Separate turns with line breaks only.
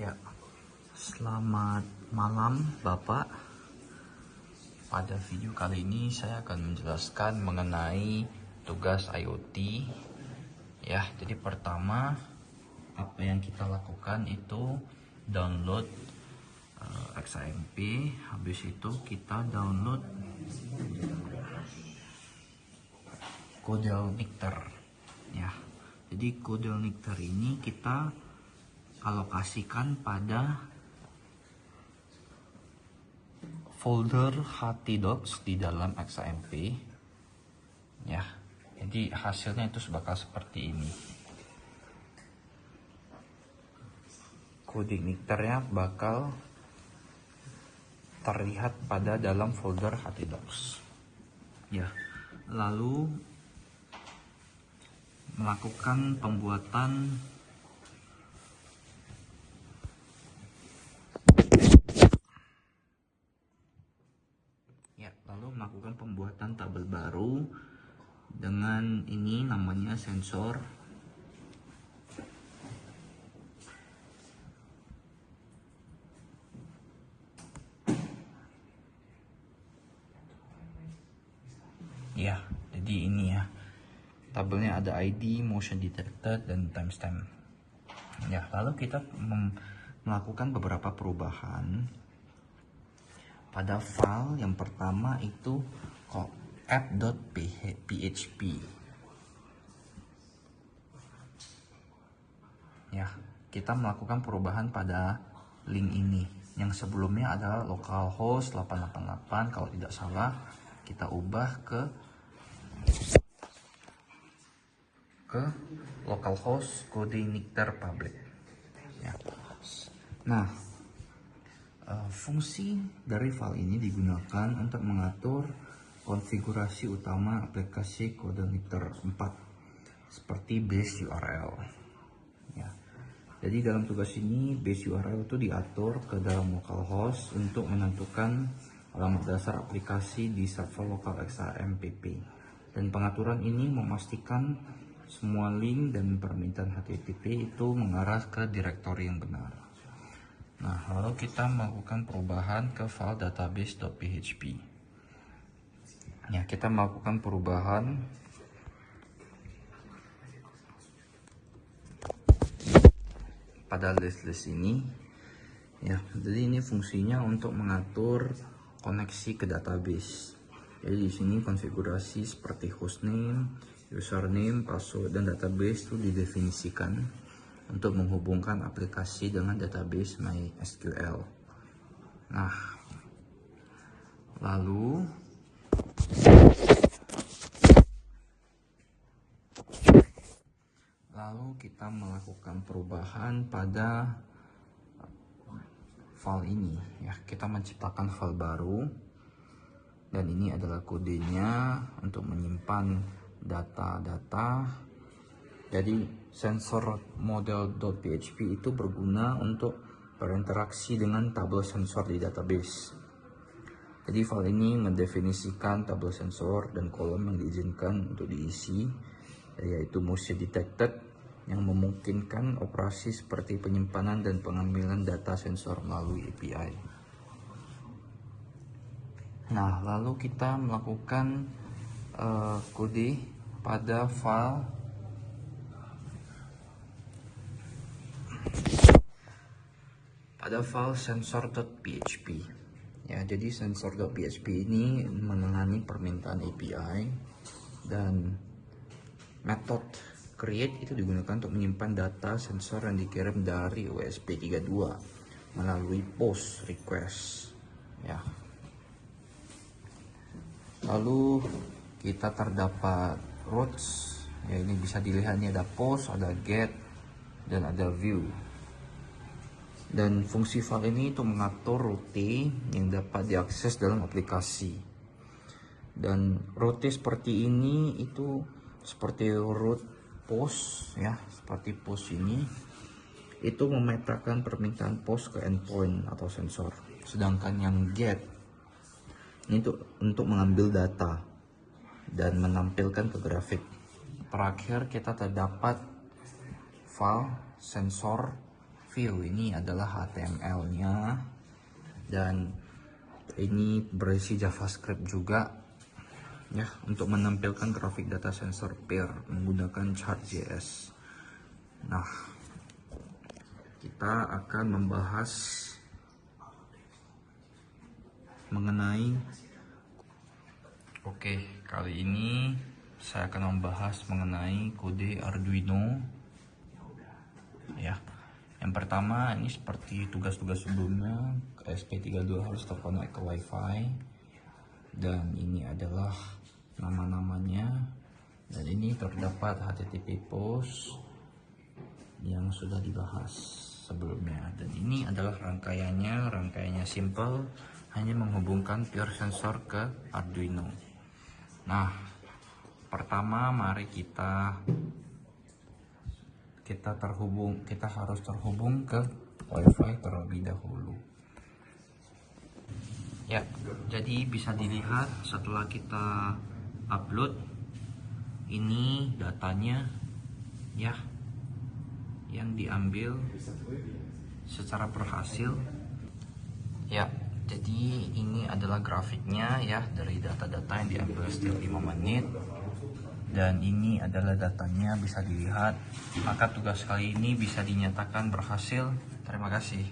Ya, selamat malam Bapak. Pada video kali ini saya akan menjelaskan mengenai tugas IoT. Ya, jadi pertama apa yang kita lakukan itu download XAMPP. Habis itu kita download Codelnictor. Ya, jadi Codelnictor ini kita alokasikan pada folder htdocs di dalam XAMPP. Ya, jadi hasilnya itu bakal seperti ini. Codelnictornya bakal terlihat pada dalam folder htdocs. Ya, lalu melakukan pembuatan tabel baru dengan ini namanya sensor. Ya, jadi ini ya. Tabelnya ada ID, motion detected, dan timestamp. Ya, lalu kita melakukan beberapa perubahan pada file. Yang pertama itu app.php. Ya, kita melakukan perubahan pada link ini. Yang sebelumnya adalah localhost 888, kalau tidak salah kita ubah ke localhost Codelnictor public. Ya. Nah, fungsi dari file ini digunakan untuk mengatur konfigurasi utama aplikasi Codelnictor 4 seperti base URL. Ya. Jadi dalam tugas ini base URL itu diatur ke dalam localhost untuk menentukan alamat dasar aplikasi di server lokal XAMPP. Dan pengaturan ini memastikan semua link dan permintaan HTTP itu mengarah ke direktori yang benar. Nah, lalu kita melakukan perubahan ke file database.php. Ya, kita melakukan perubahan pada list ini. Ya, jadi ini fungsinya untuk mengatur koneksi ke database. Jadi di sini konfigurasi seperti hostname, username, password, dan database itu didefinisikan untuk menghubungkan aplikasi dengan database MySQL. Nah, lalu kita melakukan perubahan pada file ini. Ya, kita menciptakan file baru, dan ini adalah kodenya untuk menyimpan data-data. Jadi sensor model.php itu berguna untuk berinteraksi dengan tabel sensor di database. Jadi file ini mendefinisikan tabel sensor dan kolom yang diizinkan untuk diisi, yaitu motion detected yang memungkinkan operasi seperti penyimpanan dan pengambilan data sensor melalui API. Nah, lalu kita melakukan kode pada file sensor.php. Ya, jadi sensor.php ini menangani permintaan API, dan metode create itu digunakan untuk menyimpan data sensor yang dikirim dari USB32 melalui post request. Ya. Lalu kita terdapat routes. Ya, ini bisa dilihat, ini ada post, ada get, dan ada view. Dan fungsi file ini itu mengatur rute yang dapat diakses dalam aplikasi. Dan rute seperti ini itu seperti route post, ya, seperti post ini itu memetakan permintaan post ke endpoint atau sensor. Sedangkan yang get ini untuk mengambil data dan menampilkan ke grafik. Terakhir kita terdapat file sensor view. Ini adalah HTML-nya dan ini berisi JavaScript juga ya, untuk menampilkan grafik data sensor pair menggunakan Chart.js. Nah, kita akan membahas mengenai kali ini saya akan membahas mengenai kode Arduino ya. Yang pertama, ini seperti tugas-tugas sebelumnya, ESP32 harus terkonek ke WiFi, dan ini adalah nama-namanya, dan ini terdapat HTTP post yang sudah dibahas sebelumnya, dan ini adalah rangkaiannya simple, hanya menghubungkan pure sensor ke Arduino. Nah, pertama mari kita harus terhubung ke WiFi terlebih dahulu. Ya, jadi bisa dilihat setelah kita upload, ini datanya ya, yang diambil secara berhasil. Ya, jadi ini adalah grafiknya ya, dari data-data yang diambil setiap 5 menit. Dan ini adalah datanya, bisa dilihat. Maka tugas kali ini bisa dinyatakan berhasil. Terima kasih.